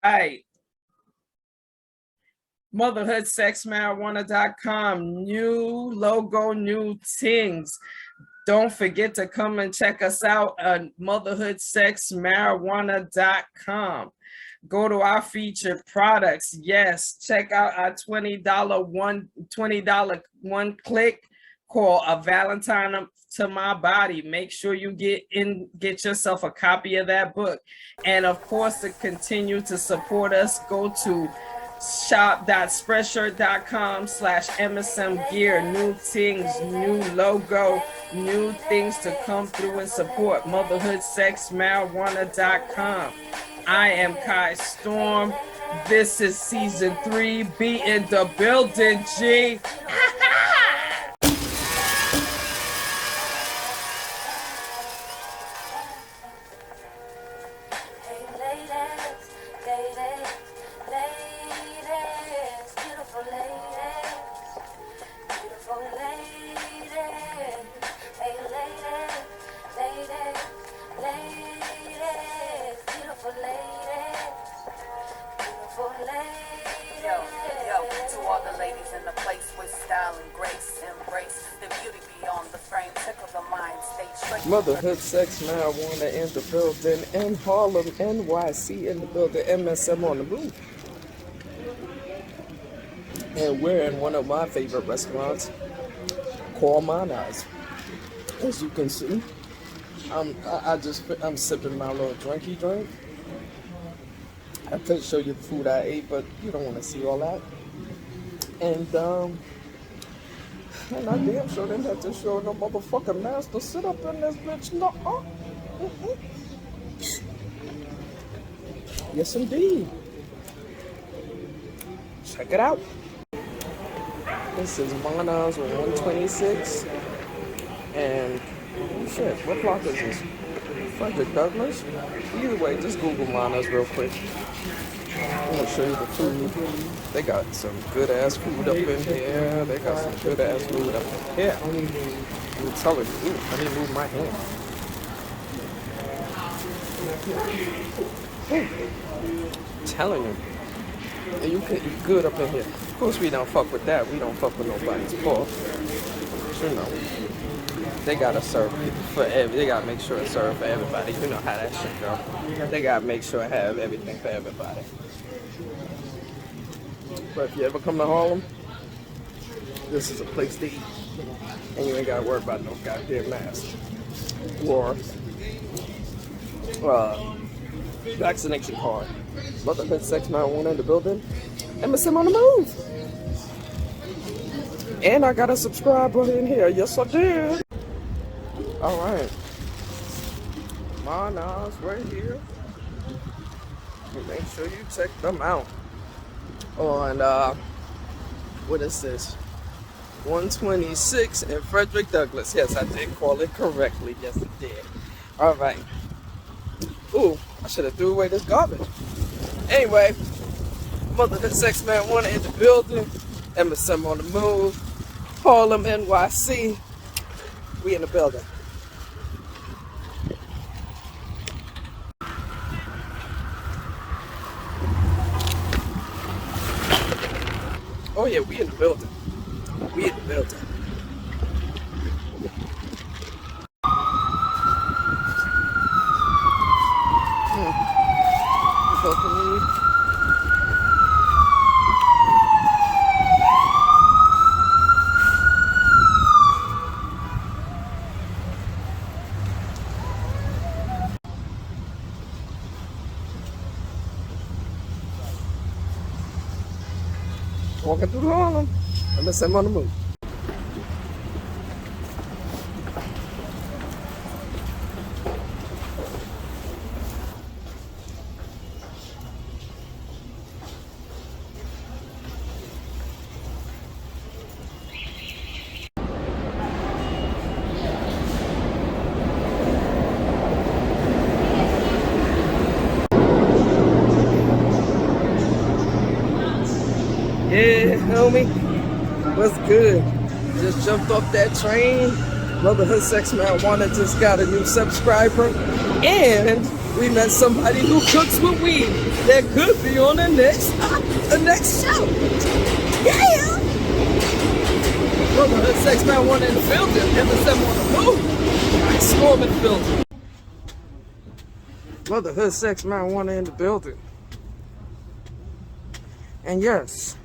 Right. Motherhoodsexmarijuana.com. New logo, new things. Don't forget to come and check us out at motherhoodsexmarijuana.com. Go to our featured products. Yes, check out our $20 one click called A Valentine to My Body. Make sure you get yourself a copy of that book. And of course, to continue to support us, go to shop.spreadshirt.com/MSM gear. New things, new logo, new things to come through and support. Motherhoodsexmarijuana.com. I am Kai Storm. This is season 3. Be in the building, G. Motherhood, sex, marijuana in the building, in Harlem, NYC in the building, MSM on the move. And we're in one of my favorite restaurants called Mana's. As you can see, I'm sipping my little drinky drink. I could show you the food I ate, but you don't want to see all that. And I damn sure didn't have to show no motherfucking master sit up in this bitch. No. Yes, indeed. Check it out. This is Mana's on 126. And, shit, what block is this? Frederick Douglass? Either way, just Google Mana's real quick. I'm gonna show you the food. They got some good ass food up in here. They got some good ass food up in here. I'm telling you, let me move my hand. Telling you, and you can eat good up in here. Of course, we don't fuck with that. We don't fuck with nobody's pork. But you know, they gotta serve for they gotta make sure it's served for everybody. You know how that shit go. They gotta make sure I have everything for everybody. But if you ever come to Harlem, this is a place to eat. And you ain't gotta worry about no goddamn mask. Or vaccination card. Motherhood, sex, marijuana in the building. MSM on the move. And I got a subscriber in here. Yes, I did. Alright. Mana's right here. Make sure you check them out. On what is this? 126 in Frederick Douglass. Yes, I did call it correctly. Yes, I did. All right. Ooh, I should have threw away this garbage. Anyway, Motherhood, sex, marijuana in the building. MSM on the move. Harlem, NYC. We in the building. Oh yeah, we in the building. We in the building. Walking through Harlem. MSM on the move. Yeah, homie, what's good? Just jumped off that train. Motherhood, sex, marijuana just got a new subscriber, and We met somebody who cooks with weed. That could be on the next show. Yeah. Brotherhood Sex Man 1 in the building. MSM on the move. I storm in the building. Motherhood Sex Man 1 in the building. And yes,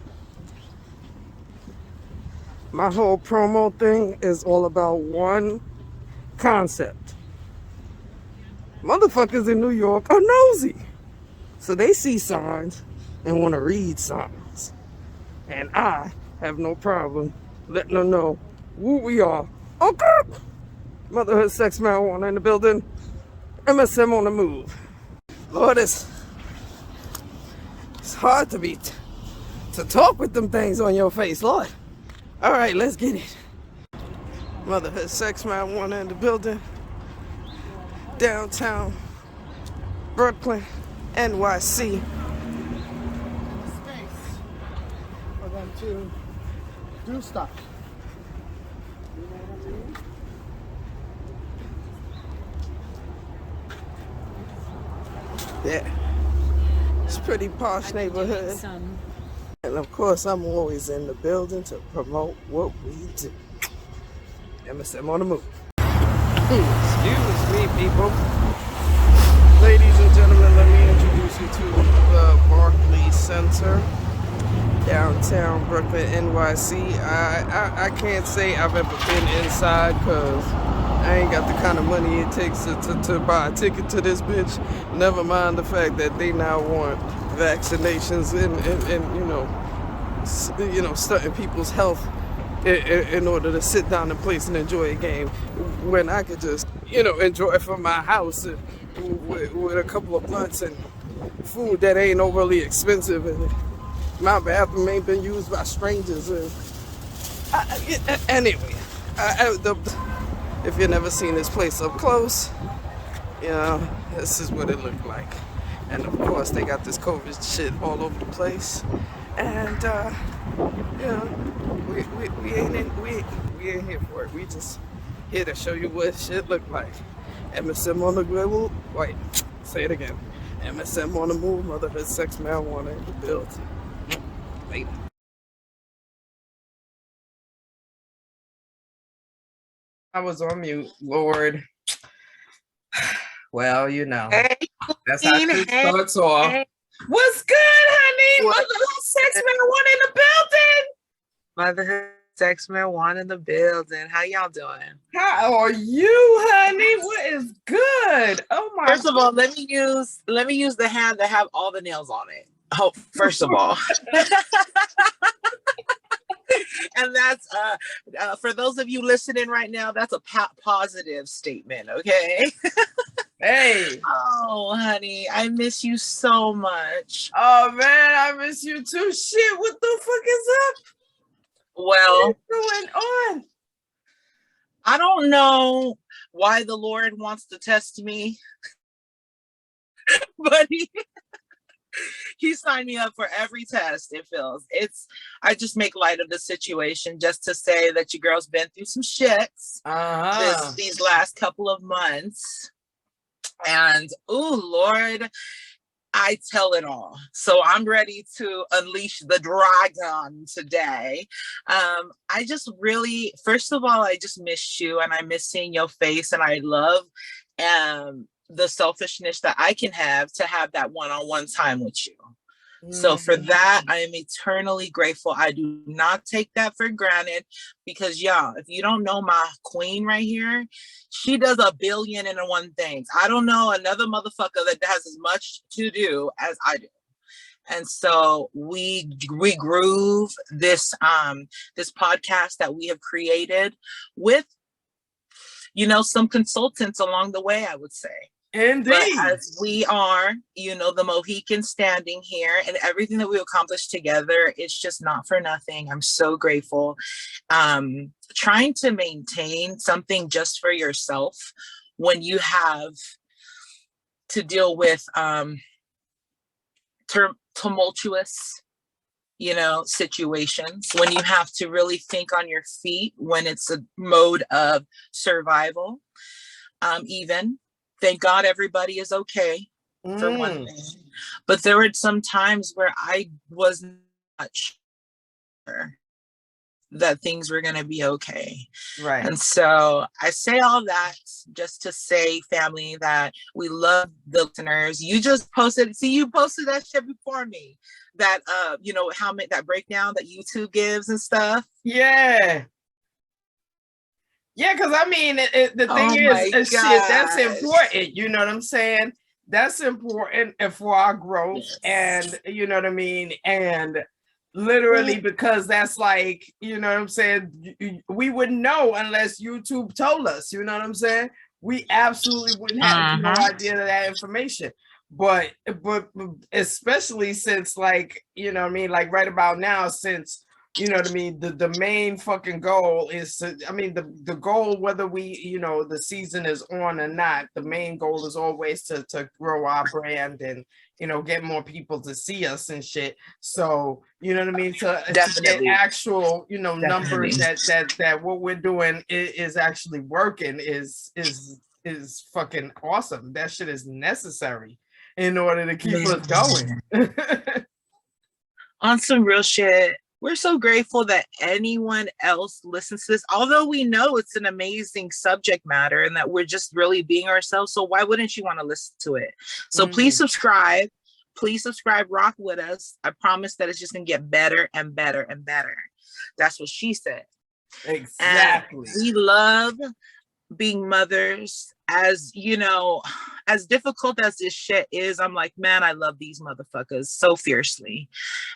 my whole promo thing is all about one concept. Motherfuckers in New York are nosy. So they see signs and want to read signs. And I have no problem letting them know who we are. Okay. Motherhood Sex Man 1 in the building. MSM on the move. Lord, it's hard to talk with them things on your face, Lord. All right, let's get it. Motherhood Sex Man 1 in the building. Downtown Brooklyn, NYC. Space for them to do stuff. You know what I mean? Yeah, it's a pretty posh neighborhood. And of course, I'm always in the building to promote what we do. MSM on the move. Excuse me, people. Ladies and gentlemen, let me introduce you to the Barclays Center, downtown Brooklyn, NYC. I can't say I've ever been inside because I ain't got the kind of money it takes to buy a ticket to this bitch. Never mind the fact that they now want vaccinations and you know, stunting people's health in order to sit down and place and enjoy a game when I could just, enjoy it from my house with a couple of blunts and food that ain't overly expensive, and my bathroom ain't been used by strangers. Anyway, if you've never seen this place up close, this is what it looked like. And of course, they got this COVID shit all over the place. And we ain't here for it. We just here to show you what shit look like. MSM on the move. Wait, say it again. MSM on the move. Motherhood Sex Man 1 in the building. Later. I was on mute, Lord. Well, Hey, that's how it starts off. hey. What's good, honey? What? Motherhood Sex Man 1 in the building. Motherhood Sex Man 1 in the building. How y'all doing? How are you, honey? What is good? Oh my First of all, let me use the hand that have all the nails on it. Oh, first of all. And that's for those of you listening right now, that's a positive statement, okay? Hey. Oh, honey, I miss you so much. Oh man, I miss you too. Shit, what the fuck is up? Well, What's going on? I don't know why the Lord wants to test me, but he signed me up for every test. It feels I just make light of the situation just to say that your girl's been through some shits these last couple of months. And oh Lord, I tell it all. So I'm ready to unleash the dragon today. I just really, first of all, I just miss you and I miss seeing your face, and I love the selfishness that I can have to have that one-on-one time with you. So for that, I am eternally grateful. I do not take that for granted because y'all, if you don't know my queen right here, she does 1,000,000,001 things. I don't know another motherfucker that has as much to do as I do. And so we groove this podcast that we have created with, some consultants along the way, I would say. Indeed. But as we are, the Mohican standing here, and everything that we accomplished together, it's just not for nothing. I'm so grateful. Trying to maintain something just for yourself when you have to deal with tumultuous, situations, when you have to really think on your feet, when it's a mode of survival, even thank God everybody is okay for one thing. But there were some times where I was not sure that things were going to be okay. Right. And so I say all that just to say, family, that we love the listeners. You just posted, you posted that shit before me, that, you know, how many, that breakdown that YouTube gives and stuff. Yeah. Yeah, because I mean, the thing is shit, that's important. You know what I'm saying? That's important for our growth. Yes. And you know what I mean? And literally, because that's like, you know what I'm saying? We wouldn't know unless YouTube told us, you know what I'm saying? We absolutely wouldn't have no idea of that information. But especially since, like, you know what I mean? Like right about now, since, you know what I mean, the main fucking goal is to, I mean, the goal, whether we, you know, the season is on or not, the main goal is always to grow our brand and, you know, get more people to see us and shit. So, you know what I mean? To get actual, you know, numbers that what we're doing is actually working is fucking awesome. That shit is necessary in order to keep us going. On some real shit, we're so grateful that anyone else listens to this, although we know it's an amazing subject matter and that we're just really being ourselves. So why wouldn't you want to listen to it? So please subscribe. Please subscribe, rock with us. I promise that it's just going to get better and better and better. That's what she said. Exactly. And we love being mothers. As you know, as difficult as this shit is, I'm like, man, I love these motherfuckers so fiercely.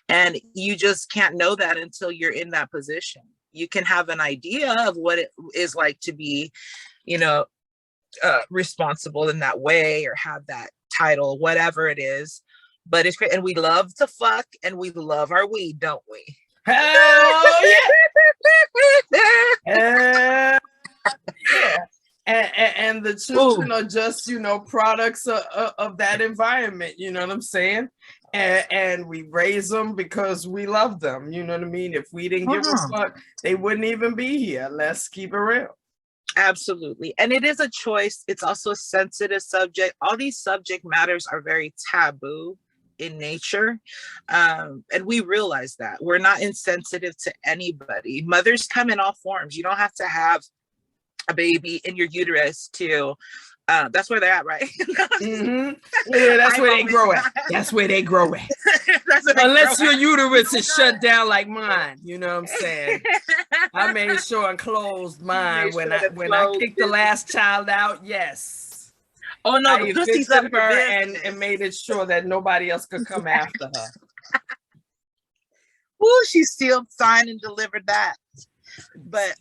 And you just can't know that until you're in that position. You can have an idea of what it is like to be, you know, responsible in that way or have that title, whatever it is. But it's great. And we love to fuck and we love our weed, don't we? Hell yeah. Yeah. And the children are just, you know, products of that environment, you know what I'm saying? And we raise them because we love them, you know what I mean? If we didn't give a fuck, they wouldn't even be here. Let's keep it real. Absolutely. And it is a choice. It's also a sensitive subject. All these subject matters are very taboo in nature. And we realize that. We're not insensitive to anybody. Mothers come in all forms. You don't have to have a baby in your uterus to that's where they're at, right? Yeah, that's where they grow at. That's where they grow at. Unless your uterus is shut down like mine, you know what I'm saying? I made sure and closed mine when I kicked the last child out. Yes. Oh no, the pussy's up her and made it sure that nobody else could come after her. Ooh, she still signed and delivered that. But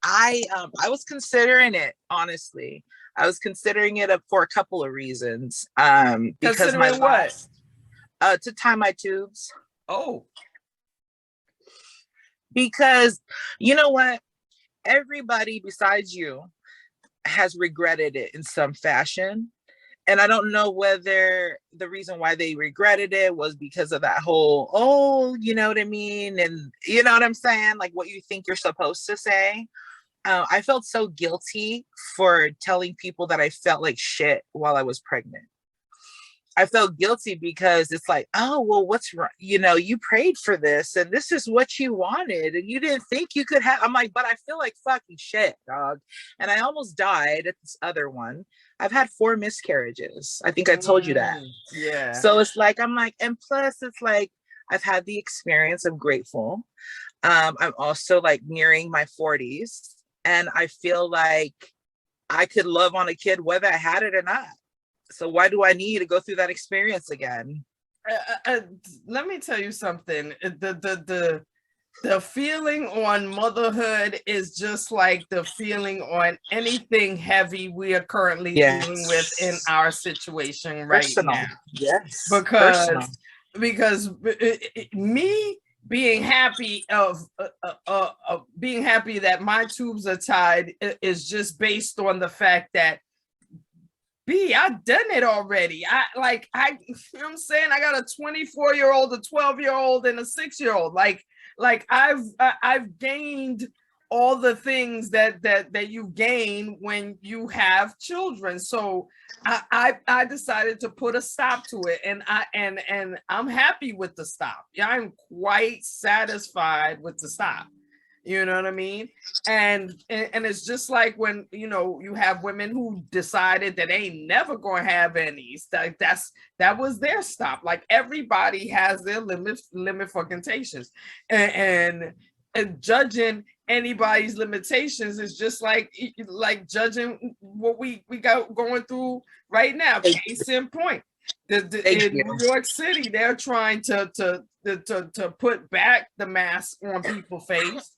I was considering it, honestly. I was considering it for a couple of reasons. Because my last, to tie my tubes. Oh. Because you know what? Everybody besides you has regretted it in some fashion. And I don't know whether the reason why they regretted it was because of that whole, oh, you know what I mean? And you know what I'm saying? Like what you think you're supposed to say. I felt so guilty for telling people that I felt like shit while I was pregnant. I felt guilty because it's like, oh, well, what's wrong? You know, you prayed for this and this is what you wanted and you didn't think you could have. I'm like, but I feel like fucking shit, dog. And I almost died at this other one. I've had 4 miscarriages. I think I told you that. Yeah. So it's like, I'm like, and plus it's like, I've had the experience. I'm grateful. I'm also like nearing my 40s and I feel like I could love on a kid whether I had it or not. So why do I need to go through that experience again? Let me tell you something. The feeling on motherhood is just like the feeling on anything heavy we are currently dealing with in our situation right now. Yes. Because me being happy being happy that my tubes are tied is just based on the fact that I've done it already. You know what I'm saying? I got a 24-year-old, a 12-year-old, and a 6-year-old. Like I've gained all the things that you gain when you have children. So I decided to put a stop to it, and I'm happy with the stop. Yeah, I'm quite satisfied with the stop. You know what I mean? And it's just like when, you know, you have women who decided that they ain't never gonna have any. That was their stop. Like, everybody has their limit fucking tations, and judging anybody's limitations is just like judging what we got going through right now. Case in point, in New York City, they're trying to put back the mask on people's face.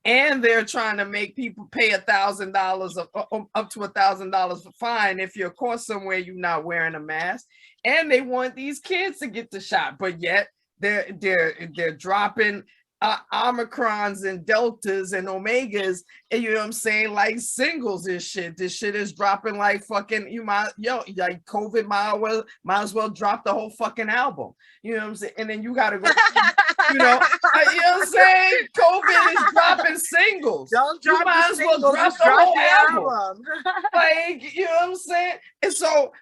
And they're trying to make people pay $1,000 up to $1,000 for fine if you're caught somewhere you're not wearing a mask. And they want these kids to get the shot, but yet they're dropping Omicrons and Deltas and Omegas, and you know what I'm saying, like singles and shit. This shit is dropping like fucking, like COVID might as well drop the whole fucking album. You know what I'm saying? And then you gotta go, you know what I'm saying? COVID is dropping singles. Don't drop, you might as well drop the whole album. Like, you know what I'm saying? And so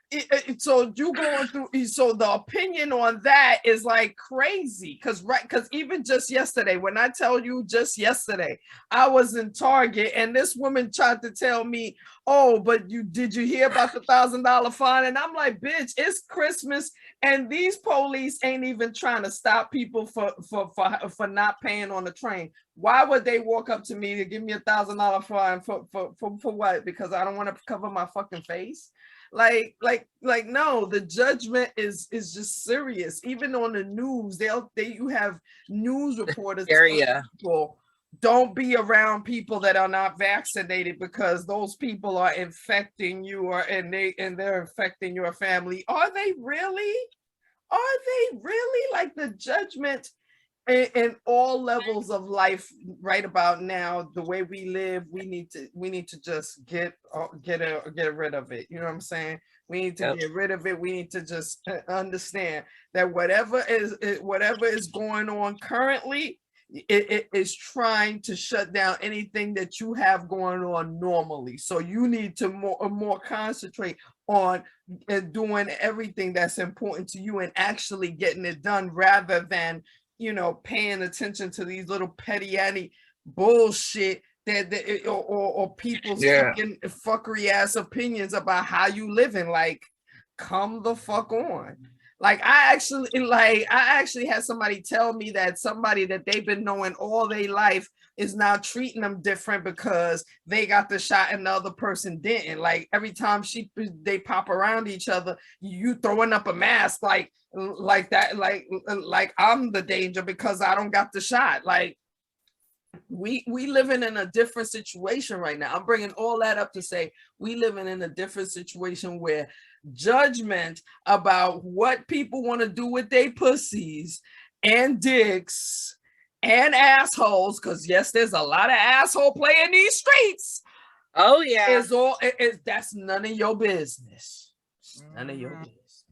you going through, so the opinion on that is like crazy. Cause even just yesterday, when I tell you just yesterday, I was in Target and this woman tried to tell me, oh, but did you hear about the $1,000 fine? And I'm like, bitch, it's Christmas and these police ain't even trying to stop people for not paying on the train. Why would they walk up to me to give me $1,000 fine for what? Because I don't want to cover my fucking face? Like no, the judgment is just serious. Even on the news, you have news reporters people, don't be around people that are not vaccinated because those people are infecting you, and they're infecting your family. Are they really? Like, the judgment in all levels of life right about now, the way we live, we need to just get rid of it. You know what I'm saying? We need to get rid of it. We need to just understand that whatever is going on currently, it is trying to shut down anything that you have going on normally. So you need to more concentrate on doing everything that's important to you and actually getting it done, rather than, you know, paying attention to these little petty bullshit or people's fucking fuckery ass opinions about how you living. Like, come the fuck on. Like, I actually had somebody tell me that somebody that they've been knowing all their life is now treating them different because they got the shot and the other person didn't. Like, every time they pop around each other, you throwing up a mask like that, like I'm the danger because I don't got the shot. Like, we living in a different situation right now. I'm bringing all that up to say we living in a different situation where judgment about what people want to do with their pussies and dicks and assholes, because yes, there's a lot of asshole play in these streets. Oh yeah, that's none of your business. None of your business.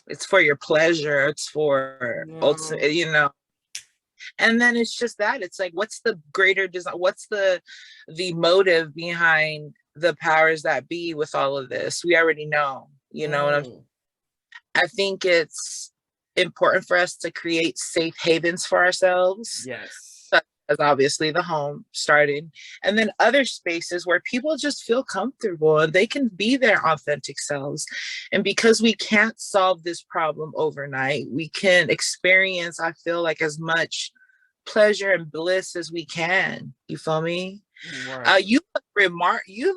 It's for your pleasure. It's for ultimate, you know. And then it's just that it's like, what's the greater design? What's the motive behind the powers that be with all of this? We already know, you know. I think it's important for us to create safe havens for ourselves. Yes. Such as obviously the home starting, and then other spaces where people just feel comfortable and they can be their authentic selves. And because we can't solve this problem overnight, we can experience, I feel like, as much pleasure and bliss as we can. You feel me? Right. You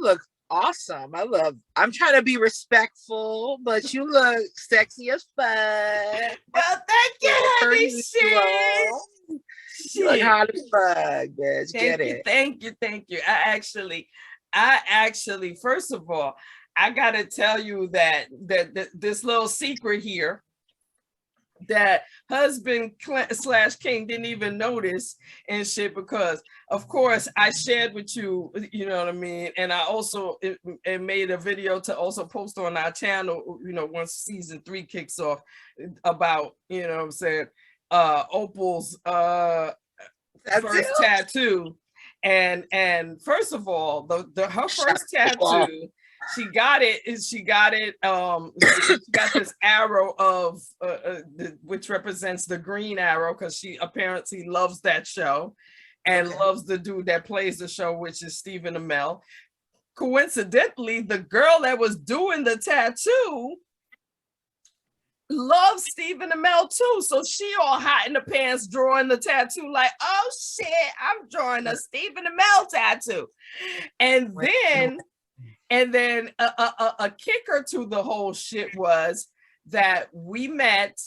look awesome. I'm trying to be respectful, but you look sexy as fuck. Well, thank you, honey. Shit. You look hot as fuck, bitch. Get it. Thank you. I actually, first of all, I gotta tell you that this little secret here that husband / king didn't even notice and shit, because of course I shared with you, you know what I mean, and I also it made a video to also post on our channel, you know, once season 3 kicks off, about, you know what I'm saying, Opal's first tattoo. And first of all, her first tattoo, she got it. She got this arrow of which represents the green arrow, because she apparently loves that show and loves the dude that plays the show, which is Stephen Amell. Coincidentally, the girl that was doing the tattoo loves Stephen Amell too. So she all hot in the pants drawing the tattoo like, oh shit, I'm drawing a Stephen Amell tattoo. And then a kicker to the whole shit was that we met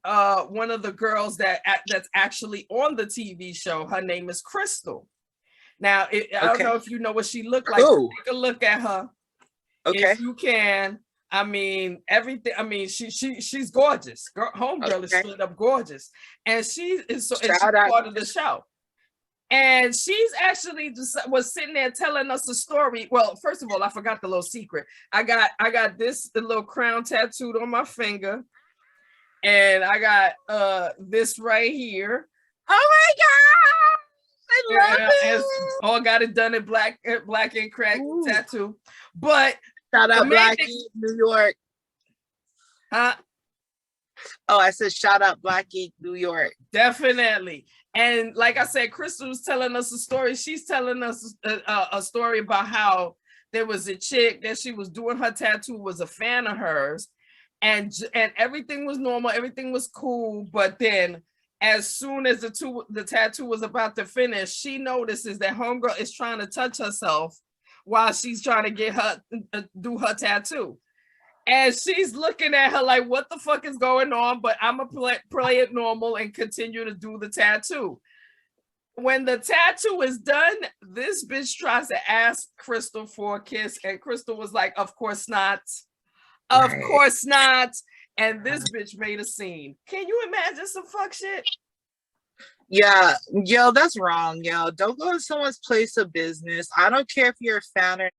one of the girls that's actually on the TV show. Her name is Crystal. Now, I don't know if you know what she looked like. Take a look at her. Okay. If you can. I mean, everything. I mean, she's gorgeous. Homegirl is straight up gorgeous, and she is she's part of the show. And she's actually was sitting there telling us a story. Well, first of all, I forgot the little secret. I got the little crown tattooed on my finger, and I got this right here. Oh my god, I love it! I got it done in black and crack tattoo, but. Shout out Black Ink, New York. Huh? Oh, I said shout out Black Ink, New York. Definitely. And like I said, Crystal was telling us a story. She's telling us a story about how there was a chick that she was doing her tattoo, was a fan of hers, and everything was normal, everything was cool. But then, as soon as the tattoo was about to finish, she notices that homegirl is trying to touch herself while she's trying to get her do her tattoo. And she's looking at her like, what the fuck is going on? But I'm gonna play it normal and continue to do the tattoo. When the tattoo is done, this bitch tries to ask Crystal for a kiss, and Crystal was like, of course not. Of course not. And this bitch made a scene. Can you imagine some fuck shit? Yeah, yo, that's wrong, yo. Don't go to someone's place of business. I don't care if you're a fan or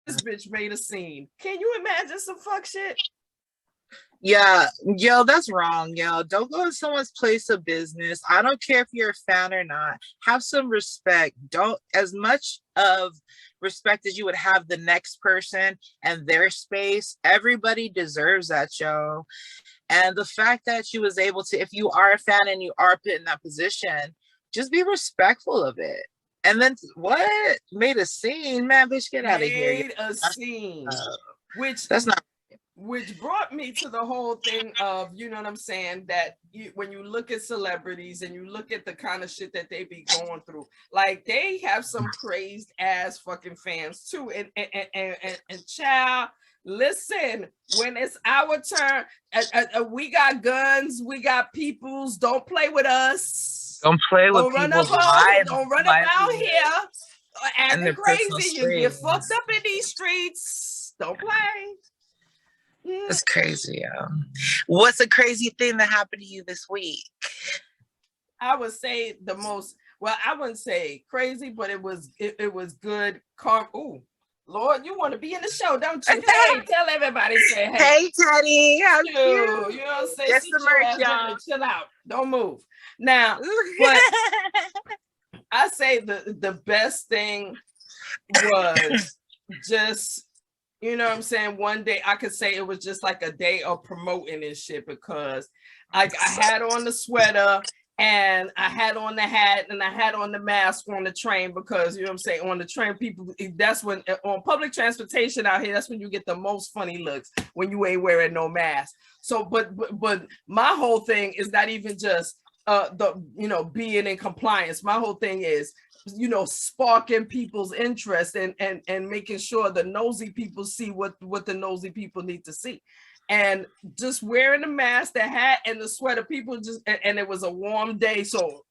this bitch made a scene. Can you imagine some fuck shit? Yeah, yo, that's wrong, yo. Don't go to someone's place of business. I don't care if you're a fan or not. Have some respect. Don't, as much of respect as you would have the next person and their space. Everybody deserves that, yo. And the fact that she was able to, if you are a fan and you are put in that position, just be respectful of it. And then what? Made a scene, man, bitch, get out of here. Made a scene. That's not. Which brought me to the whole thing of, you know what I'm saying, that when you look at celebrities and you look at the kind of shit that they be going through, like they have some crazed ass fucking fans too. And child, listen, when it's our turn, we got guns, we got peoples. Don't play with us. Don't play with people's lives. Don't run up out here acting crazy. You get fucked up in these streets. Don't play. It's crazy. What's a crazy thing that happened to you this week? I would say the most, well, I wouldn't say crazy, but it was good. Ooh, Lord, you want to be in the show, don't you? Hey, tell everybody, say hey. Hey, Teddy. How you? You know what I'm saying? That's the merch, y'all. Chill out. Don't move. Now, but I say the best thing was just, you know what I'm saying? One day I could say it was just like a day of promoting this shit, because I had on the sweater and I had on the hat and I had on the mask on the train, because, you know what I'm saying, on the train, people, that's when, on public transportation out here, that's when you get the most funny looks, when you ain't wearing no mask. So, but my whole thing is not even just being in compliance. My whole thing is, sparking people's interest and making sure the nosy people see what the nosy people need to see. And just wearing the mask, the hat, and the sweater, people just, and it was a warm day, so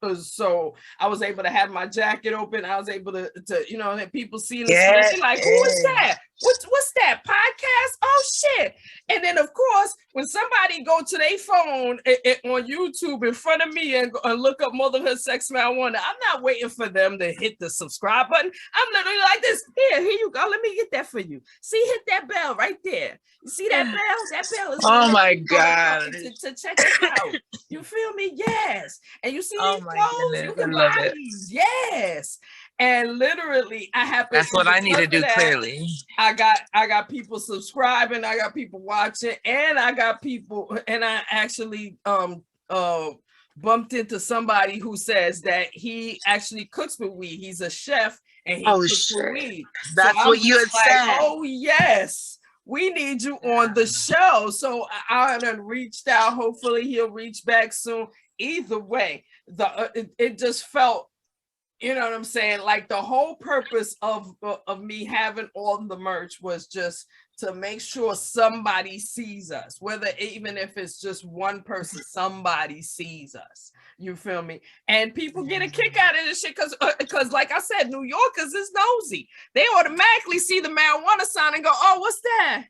I was able to have my jacket open. I was able to people seeing the sweater, like, who is that? What's that podcast? Oh shit! And then of course, when somebody somebody go to their phone on YouTube in front of me and look up Motherhood Sex Marijuana, I'm not waiting for them to hit the subscribe button. I'm literally like this. Here you go. Let me get that for you. See, hit that bell right there. You see that bell? That bell is oh my God. to check us out. You feel me? Yes. And you see these clothes? You can love buy it. these. Yes. And literally, I have. That's what I need to do. Clearly, I got people subscribing. I got people watching, and I got people. And I actually bumped into somebody who says that he actually cooks with weed. He's a chef, and he cooks with weed. That's so what you had said. Oh yes. We need you on the show. So I done reached out. Hopefully he'll reach back soon. Either way, it just felt, you know what I'm saying? Like the whole purpose of me having all the merch was just to make sure somebody sees us, whether even if it's just one person, somebody sees us. You feel me? And people get a kick out of this shit because like I said, New Yorkers is nosy. They automatically see the marijuana sign and go, oh, what's that?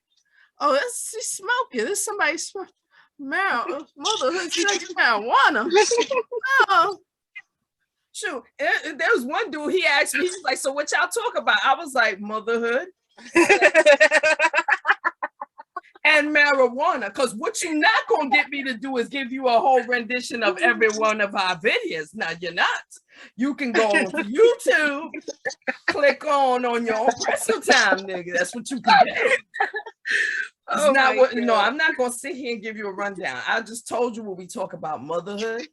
Oh, she's smoking. This somebody smoking. Motherhood sex marijuana. Oh. Shoot, there was one dude, he asked me, he was like, so what y'all talk about? I was like, motherhood and marijuana, because what you're not going to get me to do is give you a whole rendition of every one of our videos. Now, you're not. You can go on to YouTube, click on your own personal time, nigga. That's what you can do. It's not what, no, I'm not going to sit here and give you a rundown. I just told you what we talk about: motherhood,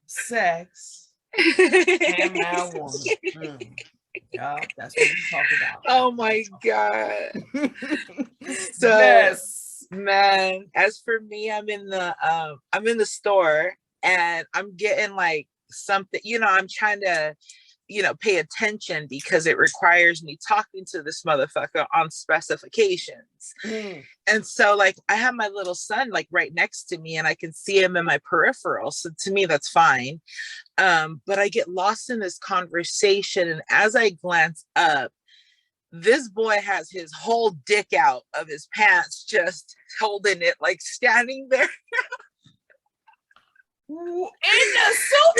sex, and marijuana. Yeah, that's what we talk about. Oh my God. So yes, man, as for me, I'm in the store and I'm getting like something, I'm trying to, pay attention because it requires me talking to this motherfucker on specifications. And so like I have my little son like right next to me and I can see him in my peripheral. So to me, that's fine. But I get lost in this conversation. And as I glance up, this boy has his whole dick out of his pants, just holding it, like standing there. In the soup.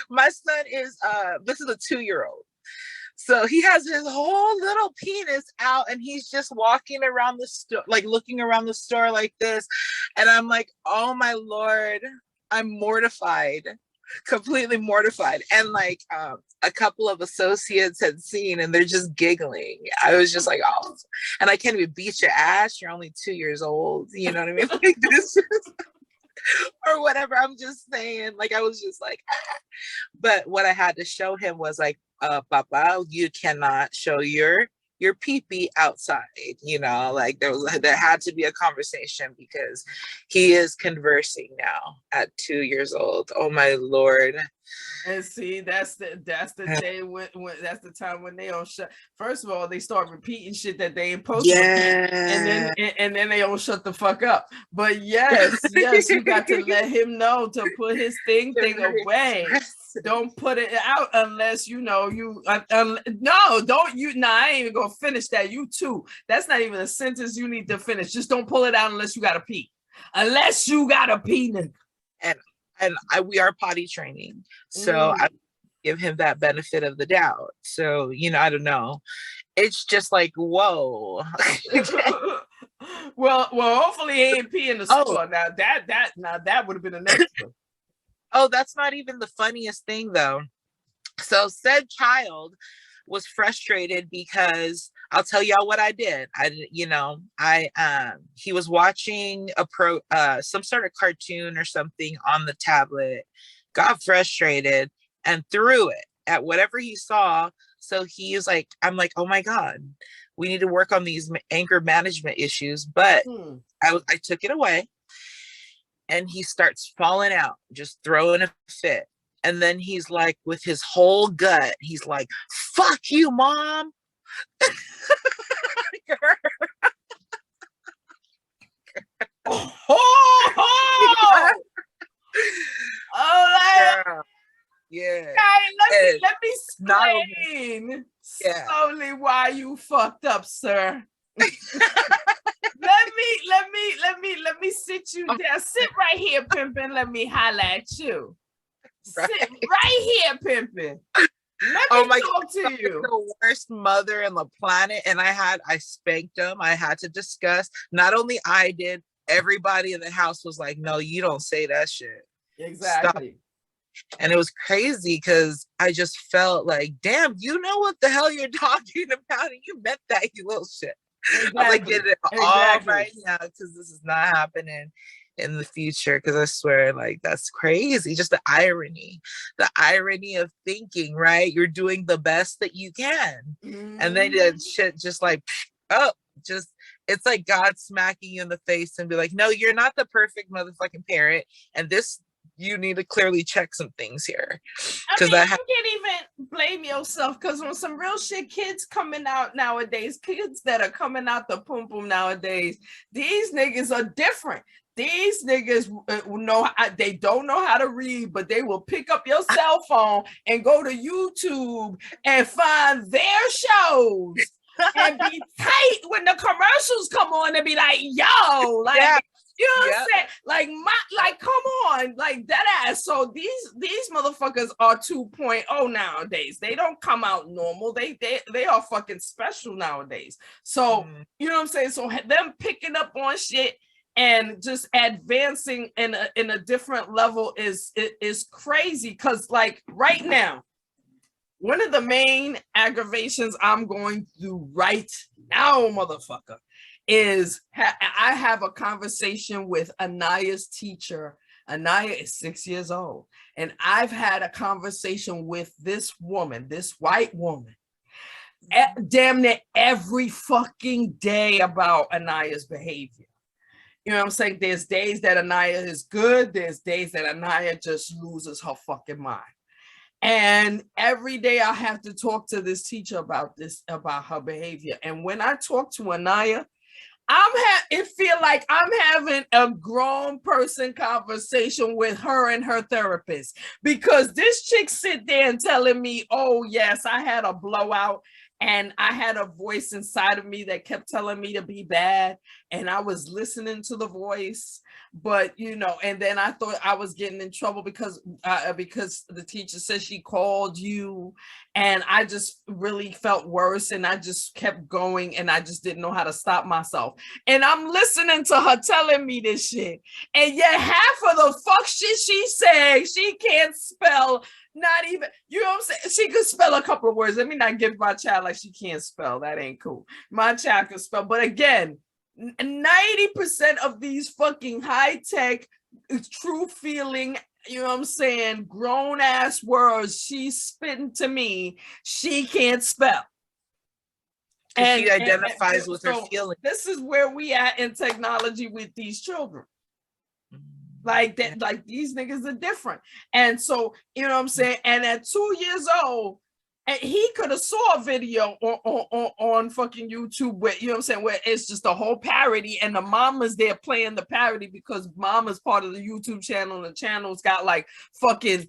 My son is, this is a 2-year-old. So he has his whole little penis out and he's just walking around the store, like looking around the store like this. And I'm like, oh my Lord, I'm mortified, completely mortified. And like a couple of associates had seen and they're just giggling. I was just like, oh, and I can't even beat your ass. You're only 2 years old. You know what I mean? Like this or whatever. I'm just saying, like, I was just like, ah. But what I had to show him was like, Papa, you cannot show your pee-pee outside, like there had to be a conversation because he is conversing now at 2 years old. Oh my Lord. And see, that's the day when that's the time when they don't shut. First of all, they start repeating shit that they ain't supposed to repeat, and then they don't shut the fuck up. But yes, you got to let him know to put his thing away. Don't put it out unless no, don't you. No, I ain't even gonna finish that. You too. That's not even a sentence you need to finish. Just don't pull it out unless you gotta pee. Unless you gotta pee, nigga. And we are potty training, so I give him that benefit of the doubt. So I don't know. It's just like whoa. well, hopefully he ain't pee in the store. Now that would have been the next one. Oh, that's not even the funniest thing though. So said child was frustrated because I'll tell y'all what I did. He was watching some sort of cartoon or something on the tablet, got frustrated and threw it at whatever he saw. So he's like, I'm like, oh my God, we need to work on these anger management issues. But I took it away. And he starts falling out, just throwing a fit. And then he's like, with his whole gut, he's like, fuck you, Mom. Yeah. Let me explain slowly why you fucked up, sir. let me sit you down. Sit right here, pimpin'. Let me holla at you. Sit right here, pimpin'. Let me talk to you. The worst mother in the planet, and I spanked him. I had to discuss. Not only I did, everybody in the house was like, "No, you don't say that shit." Exactly. Stop. And it was crazy because I just felt like, damn, you know what the hell you're talking about, and you meant that, you little shit. Exactly. I'm like, get it all right now because this is not happening in the future. Because I swear, like, that's crazy. Just the irony of thinking, right? You're doing the best that you can, and then that shit just like, oh, just it's like God smacking you in the face and be like, no, you're not the perfect motherfucking parent, and this. You need to clearly check some things here. I mean, you can't even blame yourself because when some real shit kids coming out nowadays, kids that are coming out the pum pum nowadays, these niggas are different. These niggas they don't know how to read, but they will pick up your cell phone and go to YouTube and find their shows and be tight when the commercials come on and be like, yo, like. Yeah. You know what I'm saying? Like, come on, like that ass. So these motherfuckers are 2.0 nowadays. They don't come out normal. They are fucking special nowadays. So you know what I'm saying? So them picking up on shit and just advancing in a different level is crazy. Cause like right now, one of the main aggravations I'm going through right now, motherfucker, is I have a conversation with Anaya's teacher. Anaya is 6 years old. And I've had a conversation with this woman, this white woman, damn near every fucking day about Anaya's behavior. You know what I'm saying? There's days that Anaya is good. There's days that Anaya just loses her fucking mind. And every day I have to talk to this teacher about her behavior. And when I talk to Anaya, it feel like I'm having a grown person conversation with her and her therapist, because this chick sit there and telling me, oh yes, I had a blowout and I had a voice inside of me that kept telling me to be bad. And I was listening to the voice, but you know, and then I thought I was getting in trouble because the teacher said she called you, and I just really felt worse, and I just kept going, and I just didn't know how to stop myself. And I'm listening to her telling me this shit, and yet half of the fuck shit she said, she can't spell. Not even, you know what I'm saying? She could spell a couple of words. Let me not give my child like she can't spell. That ain't cool. My child can spell. But again, 90% of these fucking high-tech, true feeling, you know what I'm saying, grown ass words she's spitting to me, she can't spell. And she identifies with her feelings. This is where we at in technology with these children. Like that, like these niggas are different. And so, you know what I'm saying? And at 2 years old, and he could have saw a video on fucking YouTube where, you know what I'm saying, where it's just a whole parody and the mama's there playing the parody because mama's part of the YouTube channel and the channel's got like fucking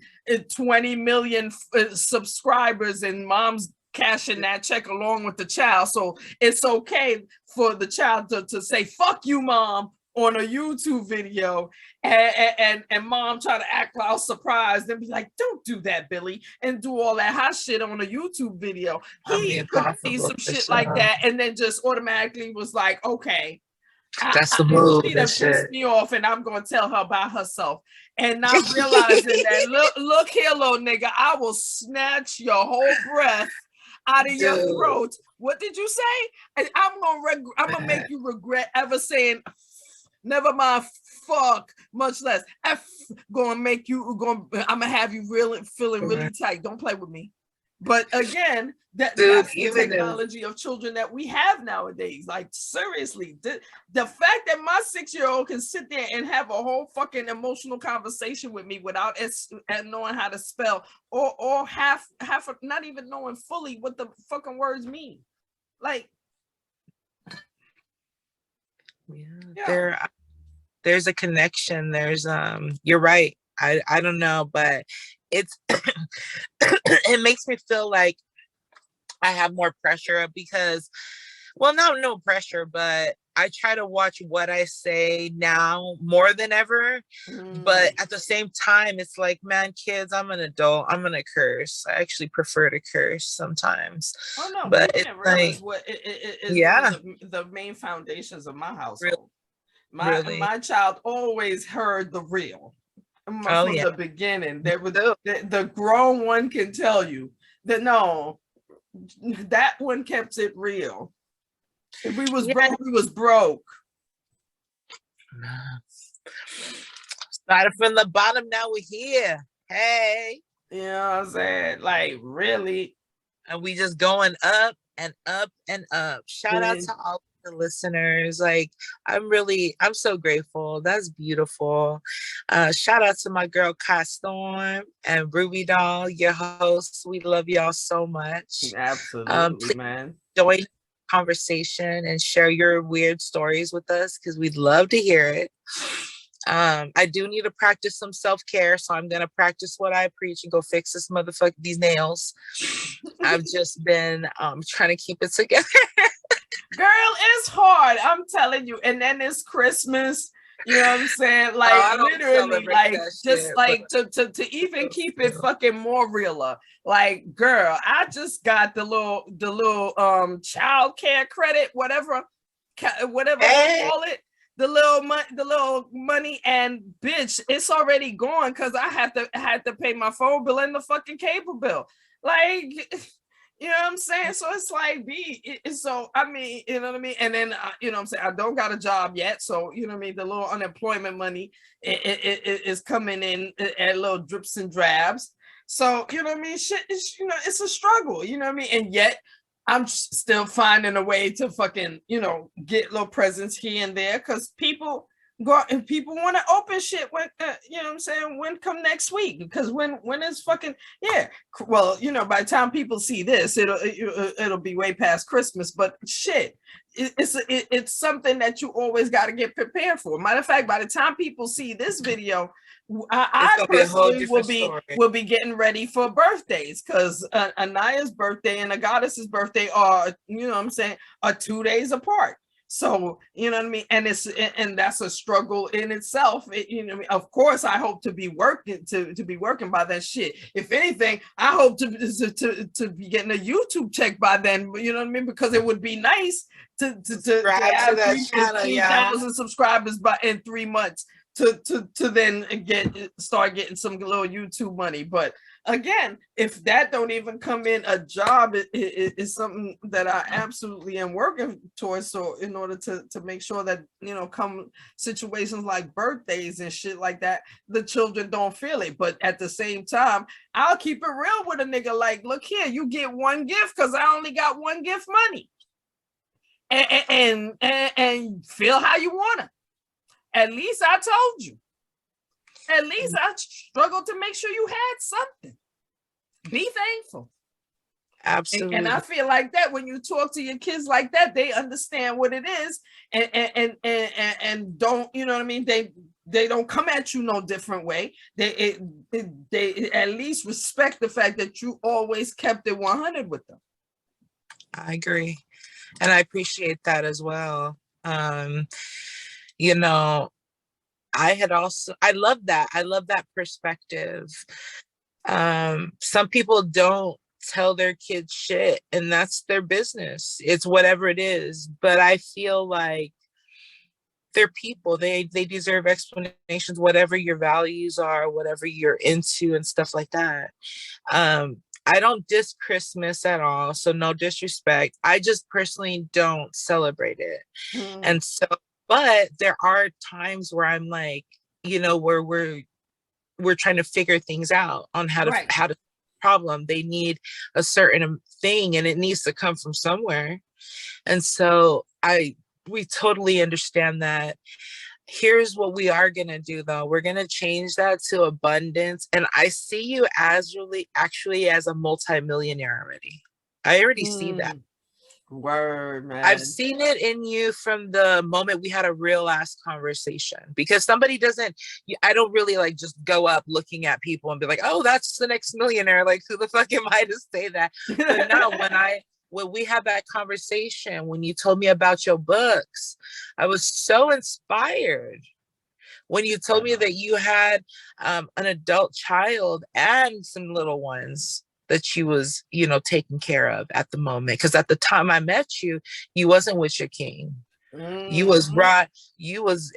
20 million subscribers and mom's cashing that check along with the child. So it's okay for the child to say, fuck you, mom, on a YouTube video, and mom try to act all surprised and be like, don't do that, Billy, and do all that hot shit on a YouTube video. He see some shit like that and then just automatically was like, okay, that's the move. She done pissed me off and I'm gonna tell her about herself. And not realizing that, look here, little nigga, I will snatch your whole breath out of your throat. What did you say? I'm gonna make you regret ever saying, never mind, fuck, much less F. I'm gonna have you really feeling really tight. Don't play with me. But again, that's the technology of children that we have nowadays. Like seriously, the fact that my 6-year-old can sit there and have a whole fucking emotional conversation with me without knowing how to spell or half not even knowing fully what the fucking words mean. Like, there's a connection. There's you're right. I don't know, but it's it makes me feel like I have more pressure because, well, no pressure, but I try to watch what I say now more than ever. But at the same time, it's like, man, kids, I'm an adult. I'm gonna curse. I actually prefer to curse sometimes. Oh no, But being it's real like, is what is yeah, one of the main foundations of my really, household. really. My child always heard the real Oh from yeah. the beginning. There was So, the grown one can tell you that no, that one kept it real. If we was yeah. broke, we was broke. Started from the bottom, now we're here. Hey. You know what I'm saying? Like, really? And we just going up and up and up. Shout out to all the listeners. Like, I'm so grateful. That's beautiful. Shout out to my girl Kai Storm and Ruby Doll, your hosts. We love y'all so much. Absolutely, man. Join the conversation and share your weird stories with us, because we'd love to hear it. I do need to practice some self-care, so I'm gonna practice what I preach and go fix these nails. I've just been trying to keep it together. Girl, it's hard, I'm telling you. And then it's Christmas, you know what I'm saying? Like, literally, like, just shit, like to even keep it fucking more realer. Like, girl, I just got the little child care credit, whatever you call it. The little money, and bitch, it's already gone because I had to pay my phone bill and the fucking cable bill. Like, you know what I'm saying? So it's like, so I mean, you know what I mean? And then you know what I'm saying, I don't got a job yet, so you know what I mean, the little unemployment money it is coming in at little drips and drabs. So you know what I mean? Shit is, you know, it's a struggle, you know what I mean? And yet I'm still finding a way to fucking, you know, get little presents here and there, because people go and people want to open shit when, you know what I'm saying, when come next week, because when is fucking, yeah, well, you know, by the time people see this, it'll be way past Christmas, but shit, it's something that you always got to get prepared for. Matter of fact, by the time people see this video, I personally will be getting ready for birthdays, because Anaya's birthday and Agatis's birthday are, you know what I'm saying, are 2 days apart. So, you know what I mean? And that's a struggle in itself. You know what I mean? Of course, I hope to be working by that shit. If anything, I hope to be getting a YouTube check by then, you know what I mean? Because it would be nice to have 15,000 subscribers in 3 months. To then start getting some little YouTube money. But again, if that don't even come in, a job is something that I absolutely am working towards. So in order to make sure that, you know, come situations like birthdays and shit like that, the children don't feel it. But at the same time, I'll keep it real with a nigga. Like, look here, you get one gift because I only got one gift money, and feel how you want it. At least I told you. At least I struggled to make sure you had something. Be thankful. Absolutely. And I feel like that when you talk to your kids like that, they understand what it is, and don't, you know what I mean? They don't come at you no different way. They at least respect the fact that you always kept it 100 with them. I agree. And I appreciate that as well. You know, I love that. I love that perspective. Some people don't tell their kids shit, and that's their business. It's whatever it is. But I feel like they're people. They deserve explanations, whatever your values are, whatever you're into and stuff like that. I don't diss Christmas at all, so no disrespect. I just personally don't celebrate it. And so, but there are times where I'm like, you know, where we're trying to figure things out on how to problem. They need a certain thing, and it needs to come from somewhere. And so we totally understand that. Here's what we are going to do, though. We're going to change that to abundance. And I see you actually as a multimillionaire already. I already see that. Word, man. I've seen it in you from the moment we had a real ass conversation, because I don't really like just go up looking at people and be like, oh, that's the next millionaire. Like, who the fuck am I to say that? But no, when we had that conversation, when you told me about your books, I was so inspired. When you told me that you had an adult child and some little ones that she was, you know, taking care of at the moment. Because at the time I met you, you wasn't with your king. You was right. You was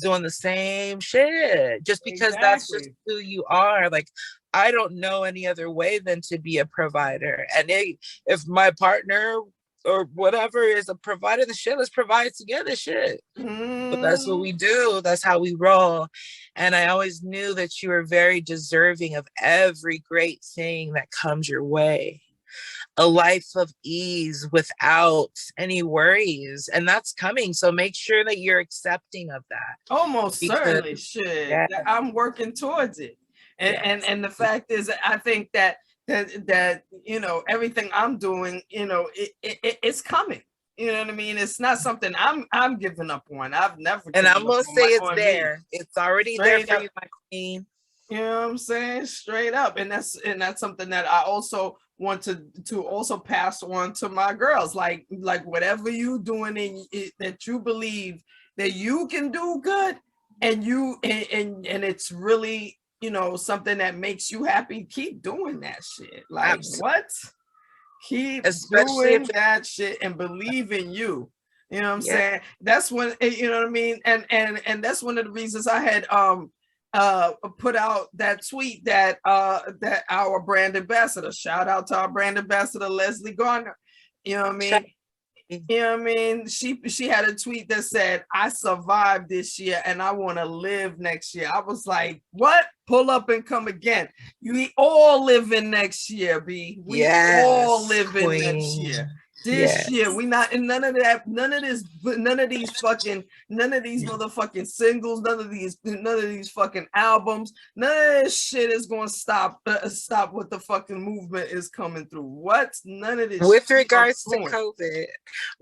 doing the same shit just because that's just who you are. Like, I don't know any other way than to be a provider. And if my partner or whatever is a provider, the shit, let's provide together shit. But that's what we do. That's how we roll. And I always knew that you were very deserving of every great thing that comes your way. A life of ease without any worries, and that's coming. So make sure that you're accepting of that. Almost certainly should. Yeah. I'm working towards it. And the fact is, I think that you know, everything I'm doing, you know, it's coming. You know what I mean? It's not something I'm giving up on. I've never. And I'm gonna say it's there. It's already there for you, my queen. You know what I'm saying? Straight up. And that's something that I also want to also pass on to my girls. Like whatever you doing in it, that you believe that you can do good, and it's really, you know, something that makes you happy, keep doing that shit. Like, absolutely. What? Keep doing that shit and believe in you. You know what I'm saying? That's when, you know what I mean? And that's one of the reasons I had put out that tweet that our brand ambassador, shout out to our brand ambassador Leslie Garner, you know what I mean? You know what I mean? She had a tweet that said, I survived this year and I want to live next year. I was like, what? Pull up and come again. We all living next year, B. We all living next year. This year, we not in none of that, none of these motherfucking singles, none of these fucking albums, none of this shit is gonna stop what the fucking movement is coming through. What? None of this with regards to COVID.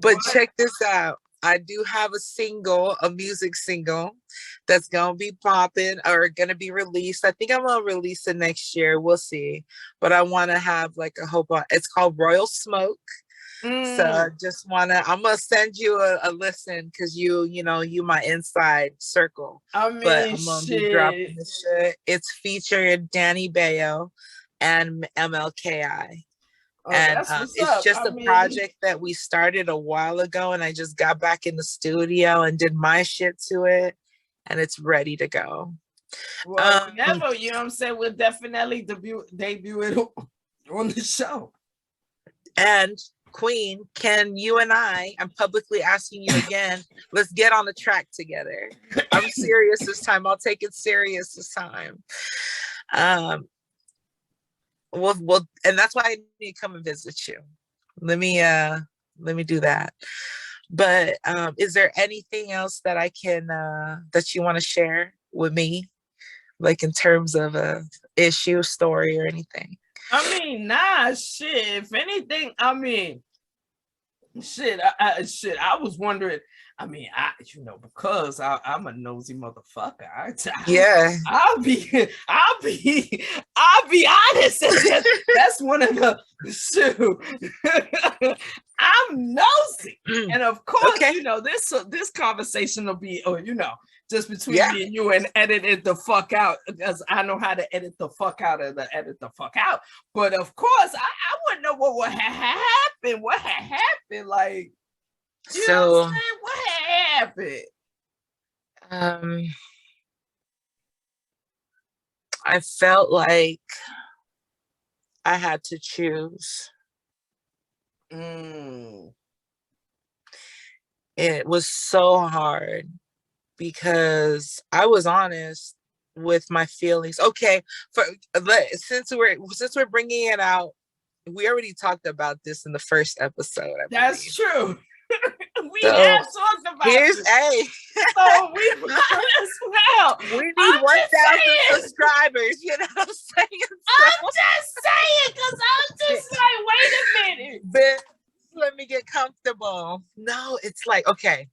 But check this out. I do have a music single that's gonna be popping or gonna be released. I think I'm gonna release it next year. We'll see. But I want to have like a hope on. It's called Royal Smoke. So I just I'm gonna send you a listen because you my inside circle. I mean, but I'm gonna be dropping this shit. It's featured Danny Bayo and MLKI. And it's just a project that we started a while ago, and I just got back in the studio and did my shit to it, and it's ready to go. Well, whenever, you know what I'm saying, we'll definitely debut it on the show. And Queen, can you and I'm publicly asking you again, let's get on the track together. I'm serious this time. I'll take it serious this time. Well, and that's why I need to come and visit you. Let me do that. But is there anything else that I can that you want to share with me, like in terms of a issue, story, or anything? I mean, nah, shit. If anything, I mean, shit. I was wondering. I mean, because I'm a nosy motherfucker. I'll be honest. That's one of the shoot. I'm nosy, and of course, this conversation will be, just between me and you, and edit it the fuck out, because I know how to edit the fuck out of the edit the fuck out. But of course, I wouldn't know what had happened. What had happened, like. You know what I'm saying? What happened? I felt like I had to choose. It was so hard because I was honest with my feelings. Okay, since we're bringing it out, we already talked about this in the first episode. That's true. We have talked about this. So we might as well. We need 1,000 subscribers. You know what I'm saying? I'm just saying, because I'm just like, wait a minute. But let me get comfortable. No, it's like, okay.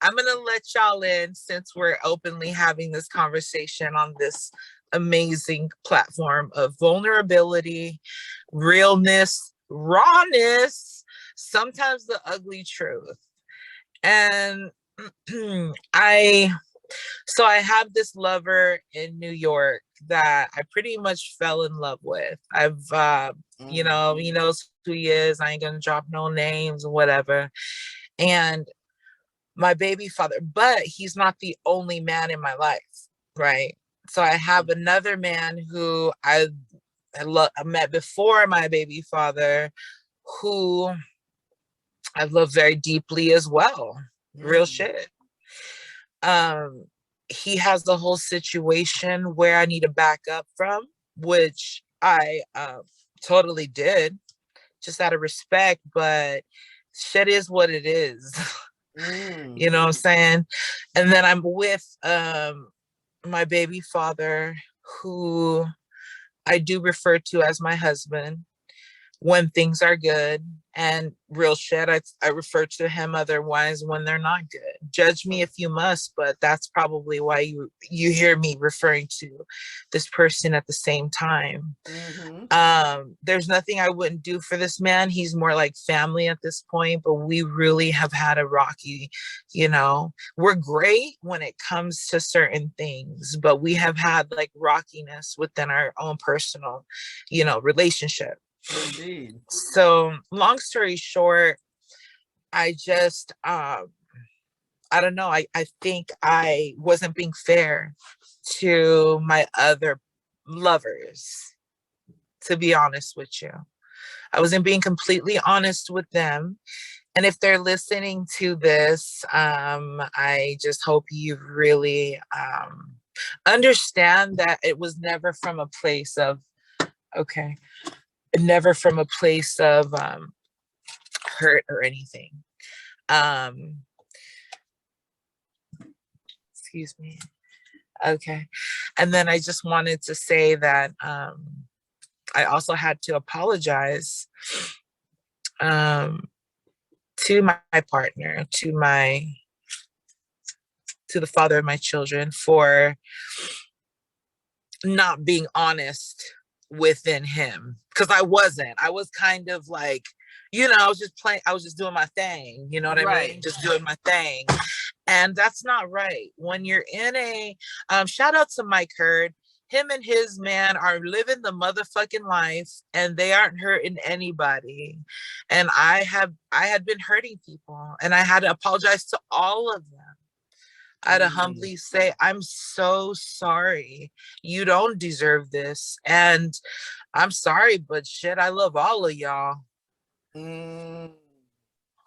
I'm going to let y'all in since we're openly having this conversation on this amazing platform of vulnerability, realness, rawness, sometimes the ugly truth. And I have this lover in New York that I pretty much fell in love with. I've, you know, he knows who he is. I ain't gonna drop no names or whatever. And my baby father, but he's not the only man in my life, right? So I have another man who I met before my baby father, who I've loved very deeply as well. Real shit. He has the whole situation where I need to back up from, which I totally did, just out of respect, but shit is what it is. You know what I'm saying? And then I'm with my baby father, who I do refer to as my husband when things are good, and real shit, I refer to him otherwise when they're not good. Judge me if you must, but that's probably why you hear me referring to this person at the same time. There's nothing I wouldn't do for this man. He's more like family at this point, but we really have had a rocky, you know, we're great when it comes to certain things, but we have had like rockiness within our own personal, you know, relationship. Indeed. So long story short, I just, I don't know. I think I wasn't being fair to my other lovers, to be honest with you. I wasn't being completely honest with them. And if they're listening to this, I just hope you really understand that it was never from a place of, okay, never from a place of hurt or anything. Excuse me. Okay. And then I just wanted to say that I also had to apologize to my partner, to the father of my children, for not being honest within him, because I was kind of like, you know, I was just doing my thing, you know what I mean, just doing my thing. And that's not right. When you're in a shout out to Mike Hurd, him and his man are living the motherfucking life, and they aren't hurting anybody. And I had been hurting people, and I had to apologize to all of them. I had to humbly say, I'm so sorry. You don't deserve this. And I'm sorry, but shit, I love all of y'all. I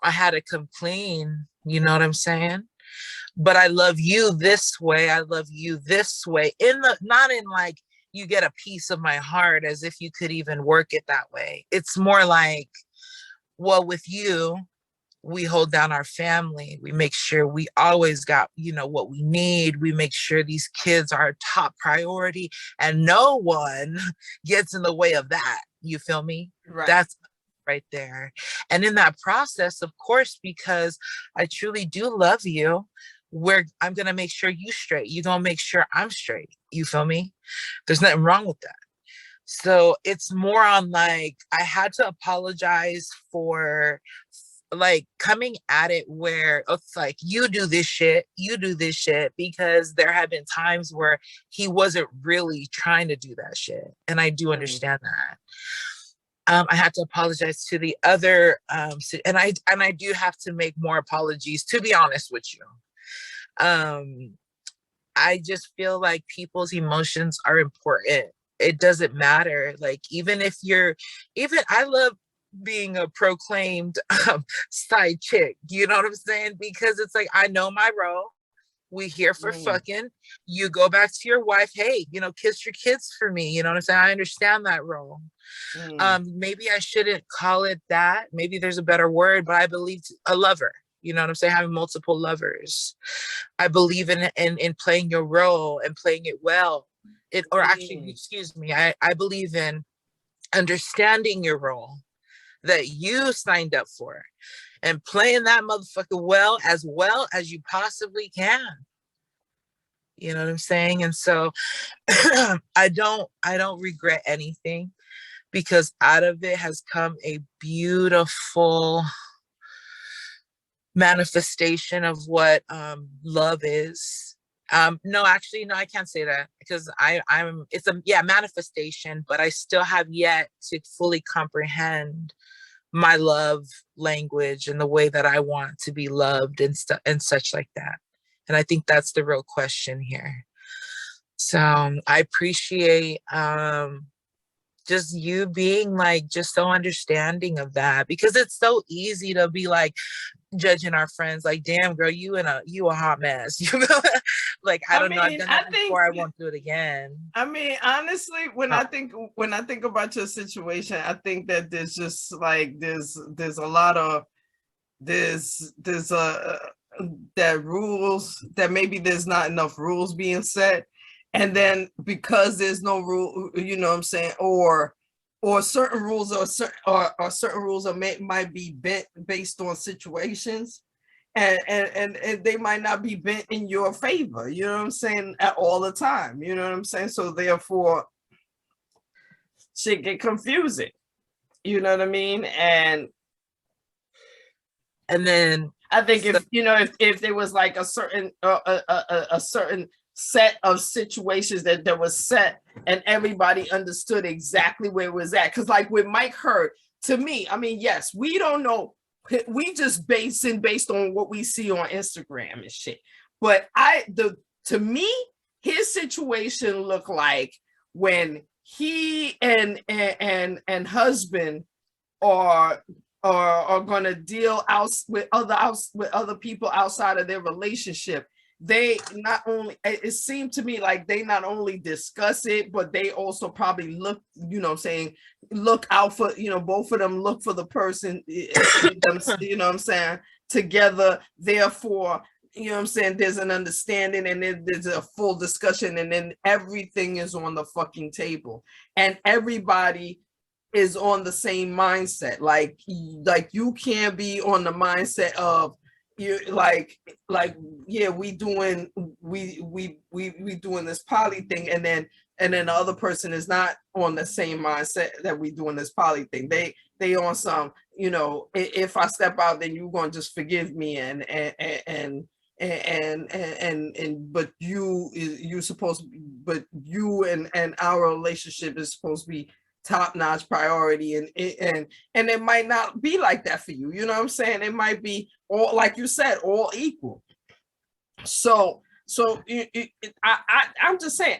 had to come clean. You know what I'm saying? But I love you this way. I love you this way. Not in like, you get a piece of my heart, as if you could even work it that way. It's more like, well, with you, we hold down our family. We make sure we always got, you know, what we need. We make sure these kids are our top priority, and no one gets in the way of that. You feel me? Right. That's right there. And in that process, of course, because I truly do love you, I'm going to make sure you straight. You're going to make sure I'm straight. You feel me? There's nothing wrong with that. So it's more on like, I had to apologize for like coming at it where it's like, you do this shit, because there have been times where he wasn't really trying to do that shit. And I do understand that. I had to apologize to the other, and I do have to make more apologies, to be honest with you. I just feel like people's emotions are important. It doesn't matter. Like, I love being a proclaimed side chick. You know what I'm saying? Because it's like, I know my role. We here for fucking. You go back to your wife. Hey, you know, kiss your kids for me. You know what I'm saying? I understand that role. Maybe I shouldn't call it that. Maybe there's a better word, but I believe a lover. You know what I'm saying? Having multiple lovers. I believe in playing your role and playing it well. I believe in understanding your role that you signed up for and playing that motherfucker well as you possibly can. You know what I'm saying? And so I don't regret anything, because out of it has come a beautiful manifestation of what love is. No, actually, no, I can't say that, because it's a manifestation, but I still have yet to fully comprehend my love language and the way that I want to be loved and stuff and such like that. And I think that's the real question here. So I appreciate just you being like just so understanding of that, because it's so easy to be like judging our friends like, damn girl, you a hot mess. You know, like I don't know, I've done that before, I won't do it again. I mean, honestly, when I think about your situation, I think that there's just like there's a lot of that rules, that maybe there's not enough rules being set, and then because there's no rule, you know what I'm saying, or certain rules or certain rules might be bent based on situations, and they might not be bent in your favor, you know what I'm saying, at all the time, you know what I'm saying, so therefore shit get confusing, you know what I mean, and then I think if there was like a certain set of situations that was set and everybody understood exactly where it was at, because like with Mike Hurd, to me, I mean, yes, we don't know, we just based on what we see on Instagram and shit, but to me his situation looked like when he and husband are going to deal out with other people outside of their relationship. They not only, it seemed to me like they not only discuss it, but they also probably look, you know what I'm saying, look out for, you know, both of them look for the person, you know what I'm saying, together. Therefore, you know what I'm saying, there's an understanding, and then there's a full discussion, and then everything is on the fucking table, and everybody is on the same mindset. Like you can't be on the mindset of you like yeah, we doing this poly thing, and then the other person is not on the same mindset that we doing this poly thing. They on some, you know, if I step out, then you're gonna just forgive me, but you supposed to, but you and our relationship is supposed to be top-notch priority, and it might not be like that for you, you know what I'm saying, it might be all, like you said, all equal. So I'm just saying,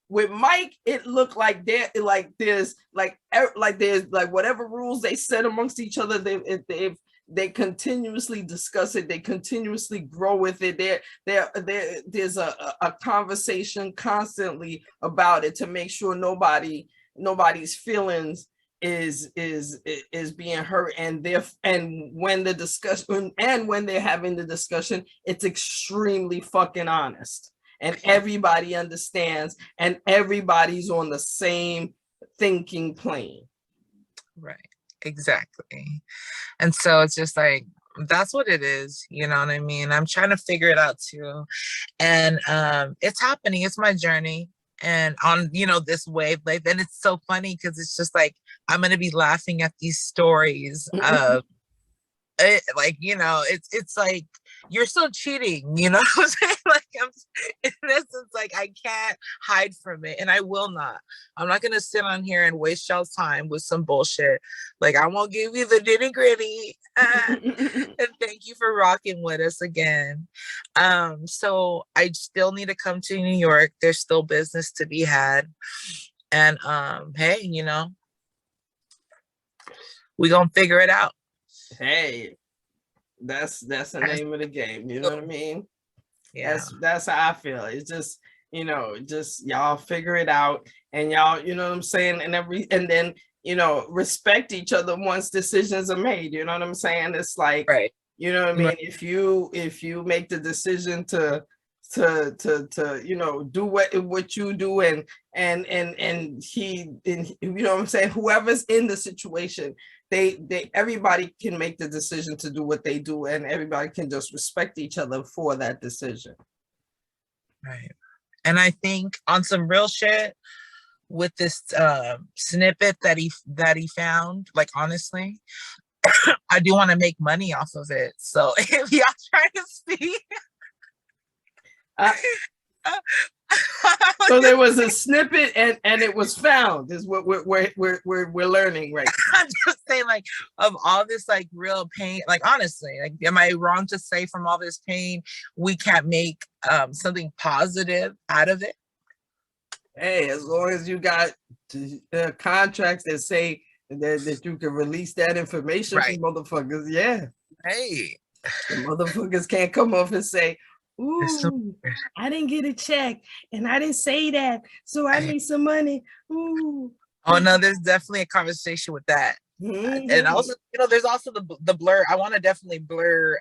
with Mike, it looked like there's whatever rules they set amongst each other, they continuously discuss it, they continuously grow with it. There's a conversation constantly about it to make sure nobody's feelings is being hurt, and when the discussion, and when they're having the discussion, it's extremely fucking honest, and everybody understands, and everybody's on the same thinking plane. Right, exactly. And so it's just like, that's what it is, you know what I mean? I'm trying to figure it out too, and it's happening, it's my journey, and on, you know, this wavelength. And it's so funny because it's just like, I'm gonna be laughing at these stories of it, like, you know, it's like, you're still cheating, you know what I'm saying? Like, I'm in essence, like, I can't hide from it, and I will not. I'm not gonna sit on here and waste y'all's time with some bullshit. Like, I won't give you the nitty gritty. And thank you for rocking with us again. So I still need to come to New York. There's still business to be had, and hey, you know, we gonna figure it out. Hey, that's the name of the game, you know what I mean? Yeah, that's how I feel. It's just, you know, just y'all figure it out, and y'all, you know what I'm saying, and then, you know, respect each other once decisions are made, you know what I'm saying? It's like, right, you know what I mean? Right. If you make the decision to you know, do what you do, and he, and you know what I'm saying, whoever's in the situation, everybody can make the decision to do what they do, and everybody can just respect each other for that decision. Right. And I think on some real shit with this snippet that he found, like honestly, I do want to make money off of it. So if y'all trying to see, so there was a snippet and it was found is what we're learning right now. I'm just saying, like, of all this like real pain, like honestly, like, am I wrong to say from all this pain we can't make something positive out of it? Hey, as long as you got contracts that say that you can release that information, right, from motherfuckers, yeah. Hey, the motherfuckers can't come up and say, ooh, I didn't get a check and I didn't say that, so I need some money. Ooh. Oh no, there's definitely a conversation with that. Mm-hmm. And also, you know, there's also the blur. I want to definitely blur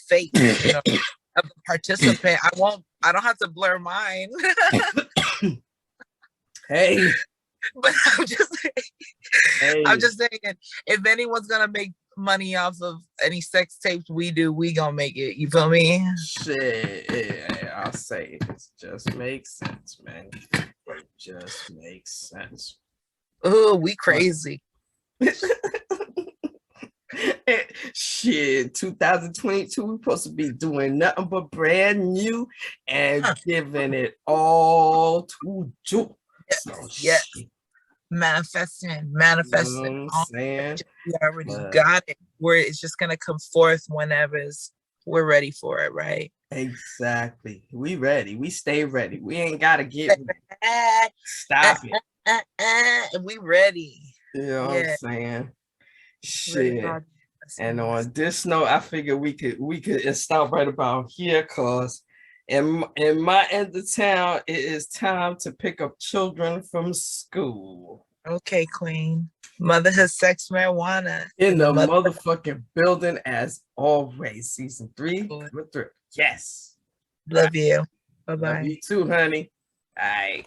face, you know, of the participant. I don't have to blur mine. Hey. But I'm just saying, if anyone's gonna make money off of any sex tapes we do, we gonna make it. You feel me? Shit, yeah, I'll say it just makes sense, man. It just makes sense. Oh, we crazy. Shit, 2022, we're supposed to be doing nothing but brand new and giving it all to you. Yes, so, yes. Manifesting. You know what I'm saying? We already got it. Where it's just gonna come forth whenever we're ready for it, right? Exactly. We ready. We stay ready. We ain't gotta get stop it. We ready. You know what I'm saying? Shit. And on this note, I figure we could stop right about here, cause in my end of town, it is time to pick up children from school. Okay, Queen. Motherhood, sex, marijuana. In the motherfucking building as always. Season 3. Yes. Love you. Bye-bye. Love you too, honey. All right.